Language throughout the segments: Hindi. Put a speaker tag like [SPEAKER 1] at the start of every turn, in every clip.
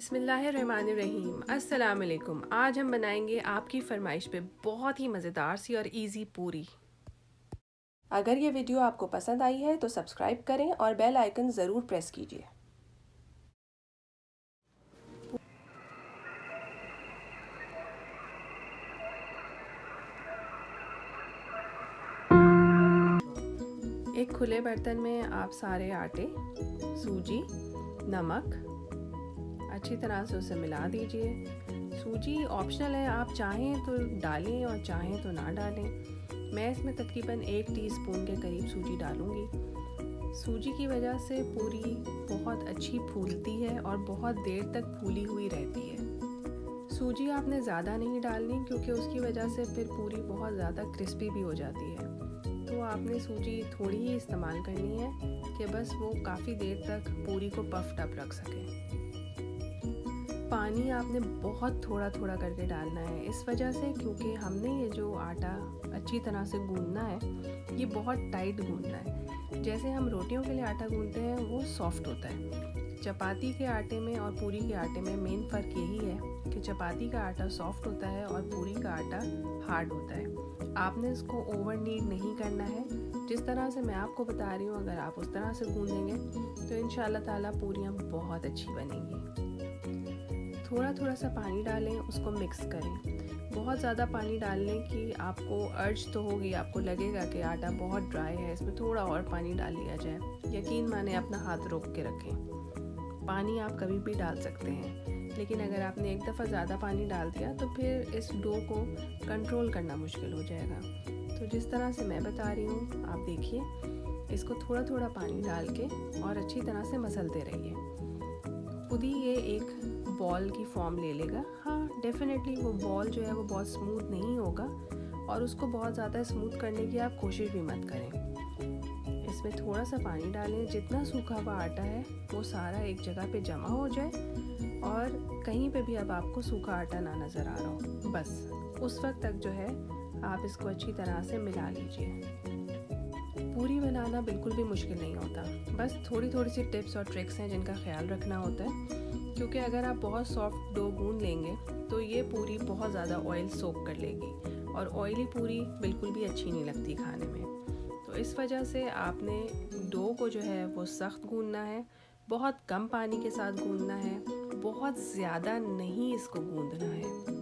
[SPEAKER 1] बिस्मिल्लाहिर्रहमानिर्रहीम। अस्सलाम वालेकुम। आज हम बनाएंगे आपकी फरमाइश पे बहुत ही मज़ेदार सी और इजी पूरी। अगर ये वीडियो आपको पसंद आई है तो सब्सक्राइब करें और बेल आइकन ज़रूर प्रेस कीजिए। एक खुले बर्तन में आप सारे आटे, सूजी, नमक अच्छी तरह से उसे मिला दीजिए। सूजी ऑप्शनल है, आप चाहें तो डालें और चाहें तो ना डालें। मैं इसमें तकरीबन 1 टीस्पून के करीब सूजी डालूँगी। सूजी की वजह से पूरी बहुत अच्छी फूलती है और बहुत देर तक फूली हुई रहती है। सूजी आपने ज़्यादा नहीं डालनी क्योंकि उसकी वजह से फिर पूरी बहुत ज़्यादा क्रिस्पी भी हो जाती है। तो आपने सूजी थोड़ी ही इस्तेमाल करनी है कि बस वो काफ़ी देर तक पूरी को पफ्ड अप रख सके। पानी आपने बहुत थोड़ा थोड़ा करके डालना है, इस वजह से क्योंकि हमने ये जो आटा अच्छी तरह से गूंदना है, ये बहुत टाइट गूंदना है। जैसे हम रोटियों के लिए आटा गूंदते हैं वो सॉफ्ट होता है। चपाती के आटे में और पूरी के आटे में मेन फ़र्क यही है कि चपाती का आटा सॉफ्ट होता है और पूरी का आटा हार्ड होता है। आपने इसको ओवर नीड नहीं करना है। जिस तरह से मैं आपको बता रही हूँ, अगर आप उस तरह से गूंदेंगे तो इंशाल्लाह ताला पूरियाँ बहुत अच्छी बनेंगी। थोड़ा थोड़ा सा पानी डालें, उसको मिक्स करें। बहुत ज़्यादा पानी डालने की आपको अर्ज तो होगी, आपको लगेगा कि आटा बहुत ड्राई है, इसमें थोड़ा और पानी डाल लिया जाए। यकीन माने अपना हाथ रोक के रखें। पानी आप कभी भी डाल सकते हैं, लेकिन अगर आपने एक दफ़ा ज़्यादा पानी डाल दिया तो फिर इस डो को कंट्रोल करना मुश्किल हो जाएगा। तो जिस तरह से मैं बता रही हूँ आप देखिए, इसको थोड़ा थोड़ा पानी डाल के और अच्छी तरह से मसलते रहिए। खुद ही ये एक बॉल की फॉर्म ले लेगा। हाँ, डेफिनेटली वो बॉल जो है वो बहुत स्मूथ नहीं होगा और उसको बहुत ज़्यादा स्मूथ करने की आप कोशिश भी मत करें। इसमें थोड़ा सा पानी डालें, जितना सूखा हुआ आटा है वो सारा एक जगह पे जमा हो जाए और कहीं पे भी अब आपको सूखा आटा ना नज़र आ रहा हो। बस उस वक्त तक जो है आप इसको अच्छी तरह से मिला लीजिए। पूरी बनाना बिल्कुल भी मुश्किल नहीं होता, बस थोड़ी थोड़ी सी टिप्स और ट्रिक्स हैं जिनका ख्याल रखना होता है। क्योंकि अगर आप बहुत सॉफ्ट डो गूंद लेंगे तो ये पूरी बहुत ज़्यादा ऑयल सोक कर लेगी और ऑयली पूरी बिल्कुल भी अच्छी नहीं लगती खाने में। तो इस वजह से आपने डो को जो है वो सख्त गूंदना है, बहुत कम पानी के साथ गूंदना है, बहुत ज़्यादा नहीं इसको गूंदना है।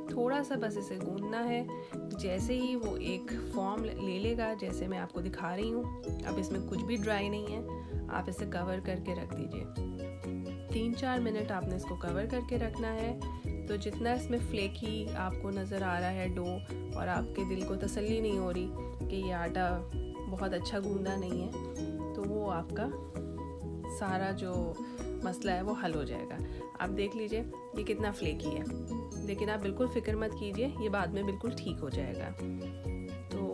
[SPEAKER 1] थोड़ा सा बस इसे गूंदना है। जैसे ही वो एक फॉर्म ले लेगा, जैसे मैं आपको दिखा रही हूँ, अब इसमें कुछ भी ड्राई नहीं है, आप इसे कवर करके रख दीजिए। 3-4 मिनट आपने इसको कवर करके रखना है। तो जितना इसमें फ्लेकी आपको नज़र आ रहा है डो और आपके दिल को तसल्ली नहीं हो रही कि ये आटा बहुत अच्छा गूंदा नहीं है, तो वो आपका सारा जो मसला है वो हल हो जाएगा। आप देख लीजिए ये कितना फ्लेकी है, लेकिन आप बिल्कुल फ़िक्र मत कीजिए, ये बाद में बिल्कुल ठीक हो जाएगा। तो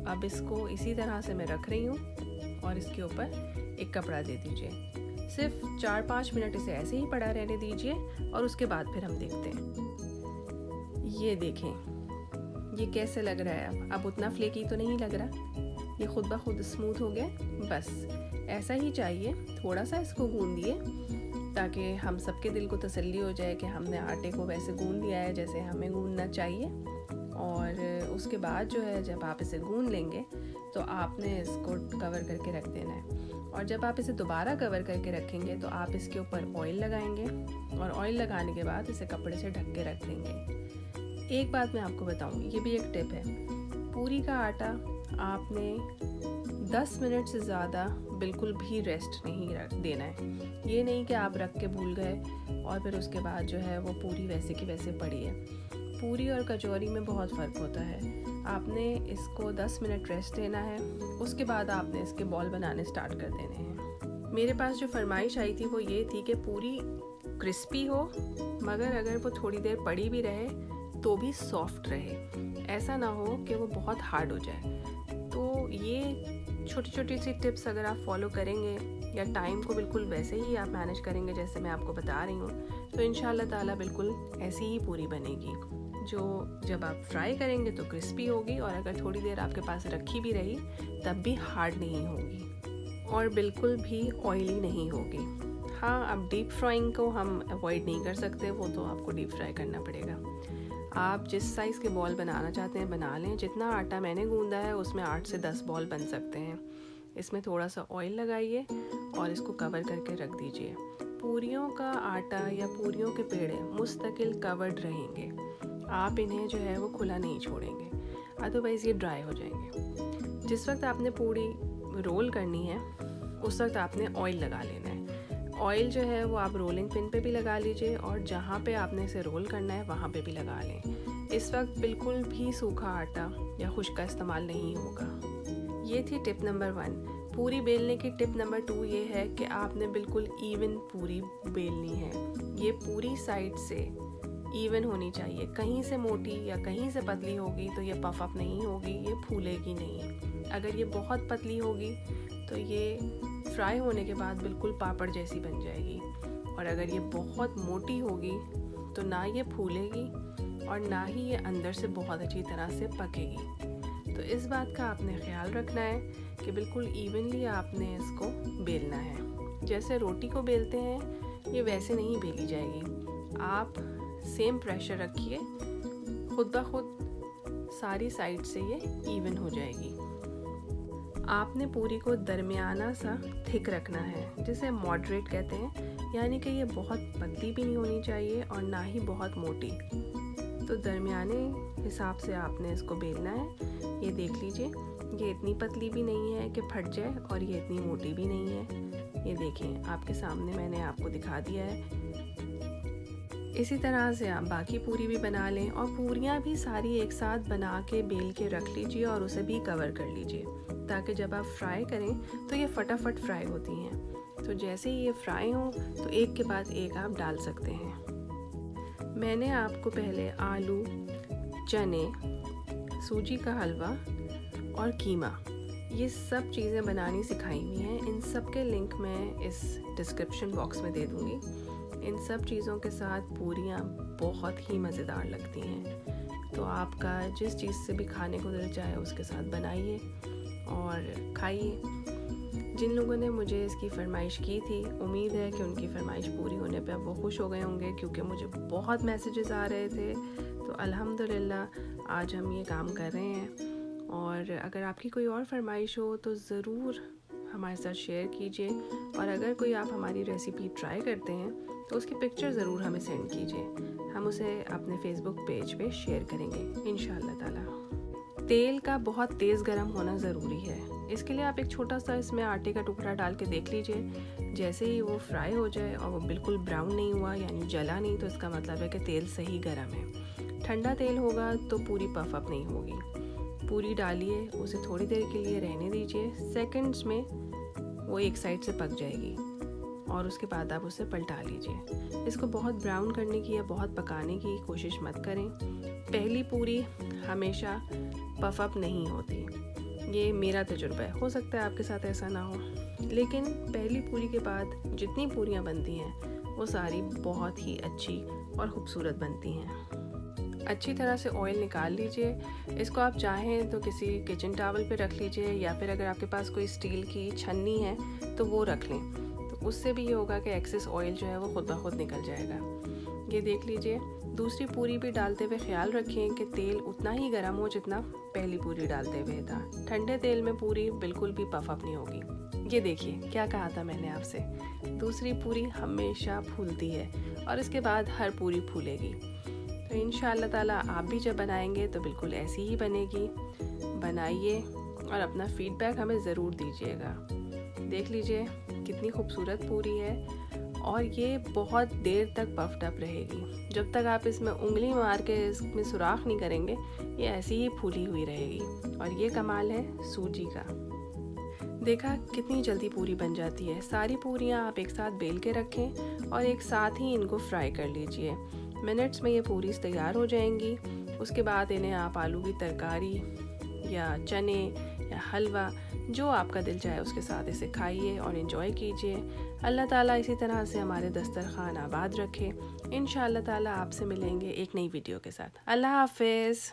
[SPEAKER 1] अब इसको इसी तरह से मैं रख रही हूँ और इसके ऊपर एक कपड़ा दे दीजिए। सिर्फ 4-5 मिनट इसे ऐसे ही पड़ा रहने दीजिए और उसके बाद फिर हम देखते हैं। ये देखें ये कैसे लग रहा है। अब उतना फ्लेकी तो नहीं लग रहा, ये खुद ब खुद स्मूथ हो गया। बस ऐसा ही चाहिए। थोड़ा सा इसको गूंदिए ताकि हम सबके दिल को तसल्ली हो जाए कि हमने आटे को वैसे गूंद लिया है जैसे हमें गूंदना चाहिए। और उसके बाद जो है जब आप इसे गूंद लेंगे तो आपने इसको कवर करके रख देना है। और जब आप इसे दोबारा कवर करके रखेंगे तो आप इसके ऊपर ऑयल लगाएंगे और ऑयल लगाने के बाद इसे कपड़े से ढक के रख देंगे। एक बात मैं आपको बताऊं, ये भी एक टिप है। पूरी का आटा आपने 10 मिनट से ज़्यादा बिल्कुल भी रेस्ट नहीं देना है। ये नहीं कि आप रख के भूल गए और फिर उसके बाद जो है वो पूरी वैसे की वैसे पड़ी है। पूरी और कचौरी में बहुत फ़र्क होता है। आपने इसको 10 मिनट रेस्ट देना है, उसके बाद आपने इसके बॉल बनाने स्टार्ट कर देने हैं। मेरे पास जो फरमाइश आई थी वो ये थी कि पूरी क्रिस्पी हो, मगर अगर वो थोड़ी देर पड़ी भी रहे तो भी सॉफ्ट रहे। ऐसा ना हो कि वो बहुत हार्ड हो जाए। तो ये छोटी छोटी सी टिप्स अगर आप फॉलो करेंगे या टाइम को बिल्कुल वैसे ही आप मैनेज करेंगे जैसे मैं आपको बता रही हूँ, तो इंशाल्लाह ताला बिल्कुल ऐसी ही पूरी बनेगी, जो जब आप फ्राई करेंगे तो क्रिस्पी होगी और अगर थोड़ी देर आपके पास रखी भी रही तब भी हार्ड नहीं होगी और बिल्कुल भी ऑयली नहीं होगी। हाँ, अब डीप फ्राइंग को हम अवॉइड नहीं कर सकते, वो तो आपको डीप फ्राई करना पड़ेगा। आप जिस साइज़ के बॉल बनाना चाहते हैं बना लें। जितना आटा मैंने गूंदा है उसमें 8 से 10 बॉल बन सकते हैं। इसमें थोड़ा सा ऑयल लगाइए और इसको कवर करके रख दीजिए। पूरियों का आटा या पूरियों के पेड़े मुस्तकिल कवर्ड रहेंगे, आप इन्हें जो है वो खुला नहीं छोड़ेंगे, अदरवाइज़ ये ड्राई हो जाएंगे। जिस वक्त आपने पूरी रोल करनी है उस वक्त आपने ऑयल लगा लेना है। ऑयल जो है वो आप रोलिंग पिन पे भी लगा लीजिए और जहाँ पे आपने इसे रोल करना है वहाँ पे भी लगा लें। इस वक्त बिल्कुल भी सूखा आटा या खुश्क का इस्तेमाल नहीं होगा। ये थी टिप नंबर 1। पूरी बेलने की टिप नंबर 2 ये है कि आपने बिल्कुल इवन पूरी बेलनी है। ये पूरी साइड से इवन होनी चाहिए। कहीं से मोटी या कहीं से पतली होगी तो ये पफ अप नहीं होगी, ये फूलेगी नहीं। अगर ये बहुत पतली होगी तो ये फ्राई होने के बाद बिल्कुल पापड़ जैसी बन जाएगी, और अगर ये बहुत मोटी होगी तो ना ये फूलेगी और ना ही ये अंदर से बहुत अच्छी तरह से पकेगी। तो इस बात का आपने ख्याल रखना है कि बिल्कुल इवनली आपने इसको बेलना है। जैसे रोटी को बेलते हैं ये वैसे नहीं बेली जाएगी। आप सेम प्रेशर रखिए, खुद ब खुद सारी साइड से ये इवन हो जाएगी। आपने पूरी को दरमियाना सा थिक रखना है, जिसे मॉडरेट कहते हैं, यानी कि ये बहुत पतली भी नहीं होनी चाहिए और ना ही बहुत मोटी। तो दरमियाने हिसाब से आपने इसको बेलना है। ये देख लीजिए, ये इतनी पतली भी नहीं है कि फट जाए और ये इतनी मोटी भी नहीं है। ये देखें, आपके सामने मैंने आपको दिखा दिया है। इसी तरह से आप बाकी पूरी भी बना लें और पूरियाँ भी सारी एक साथ बना के बेल के रख लीजिए और उसे भी कवर कर लीजिए, ताकि जब आप फ्राई करें तो ये फटाफट फ्राई होती हैं। तो जैसे ही ये फ्राई हों तो एक के बाद एक आप डाल सकते हैं। मैंने आपको पहले आलू, चने, सूजी का हलवा और कीमा, ये सब चीज़ें बनानी सिखाई हुई हैं। इन सब के लिंक मैं इस डिस्क्रिप्शन बॉक्स में दे दूँगी। इन सब चीज़ों के साथ पूरियाँ बहुत ही मज़ेदार लगती हैं। तो आपका जिस चीज़ से भी खाने को दिल चाहे उसके साथ बनाइए और खाइए। जिन लोगों ने मुझे इसकी फरमाइश की थी, उम्मीद है कि उनकी फरमाइश पूरी होने पे अब वो खुश हो गए होंगे, क्योंकि मुझे बहुत मैसेजेस आ रहे थे। तो अल्हम्दुलिल्लाह आज हम ये काम कर रहे हैं। और अगर आपकी कोई और फरमाइश हो तो ज़रूर हमारे साथ शेयर कीजिए, और अगर कोई आप हमारी रेसिपी ट्राई करते हैं तो उसकी पिक्चर ज़रूर हमें सेंड कीजिए। हम उसे अपने फेसबुक पेज पे शेयर करेंगे इंशाअल्लाह ताला। तेल का बहुत तेज़ गर्म होना ज़रूरी है। इसके लिए आप एक छोटा सा इसमें आटे का टुकड़ा डाल के देख लीजिए। जैसे ही वो फ्राई हो जाए और वो बिल्कुल ब्राउन नहीं हुआ, यानी जला नहीं, तो इसका मतलब है कि तेल सही गर्म है। ठंडा तेल होगा तो पूरी पफ अप नहीं होगी। पूरी डालिए, उसे थोड़ी देर के लिए रहने दीजिए। सेकंड्स में वो एक साइड से पक जाएगी और उसके बाद आप उसे पलटा लीजिए। इसको बहुत ब्राउन करने की या बहुत पकाने की कोशिश मत करें। पहली पूरी हमेशा पफ अप नहीं होती, ये मेरा तजुर्बा है। हो सकता है आपके साथ ऐसा ना हो, लेकिन पहली पूरी के बाद जितनी पूरियाँ बनती हैं वो सारी बहुत ही अच्छी और ख़ूबसूरत बनती हैं। अच्छी तरह से ऑयल निकाल लीजिए। इसको आप चाहें तो किसी किचन टावल पे रख लीजिए, या फिर अगर आपके पास कोई स्टील की छन्नी है तो वो रख लें। तो उससे भी ये होगा कि एक्सेस ऑयल जो है वो खुद ब खुद निकल जाएगा। ये देख लीजिए। दूसरी पूरी भी डालते हुए ख्याल रखें कि तेल उतना ही गर्म हो जितना पहली पूरी डालते हुए था। ठंडे तेल में पूरी बिल्कुल भी पफ अप नहीं होगी। ये देखिए, क्या कहा था मैंने आपसे, दूसरी पूरी हमेशा फूलती है और इसके बाद हर पूरी फूलेगी। तो इंशाअल्लाह ताला आप भी जब बनाएंगे तो बिल्कुल ऐसी ही बनेगी। बनाइए और अपना फीडबैक हमें ज़रूर दीजिएगा। देख लीजिए कितनी खूबसूरत पूरी है और ये बहुत देर तक पफ्ड अप रहेगी। जब तक आप इसमें उंगली मार के इसमें सुराख नहीं करेंगे, ये ऐसी ही फूली हुई रहेगी। और ये कमाल है सूजी का। देखा कितनी जल्दी पूरी बन जाती है। सारी पूरियाँ आप एक साथ बेल के रखें और एक साथ ही इनको फ्राई कर लीजिए। मिनट्स में ये पूरी तैयार हो जाएंगी। उसके बाद इन्हें आप आलू की तरकारी या चने या हलवा, जो आपका दिल चाहे उसके साथ इसे खाइए और एंजॉय कीजिए। अल्लाह ताला इसी तरह से हमारे दस्तरखान आबाद रखे। इंशाअल्लाह ताला आपसे मिलेंगे एक नई वीडियो के साथ। अल्लाह हाफ़िज़।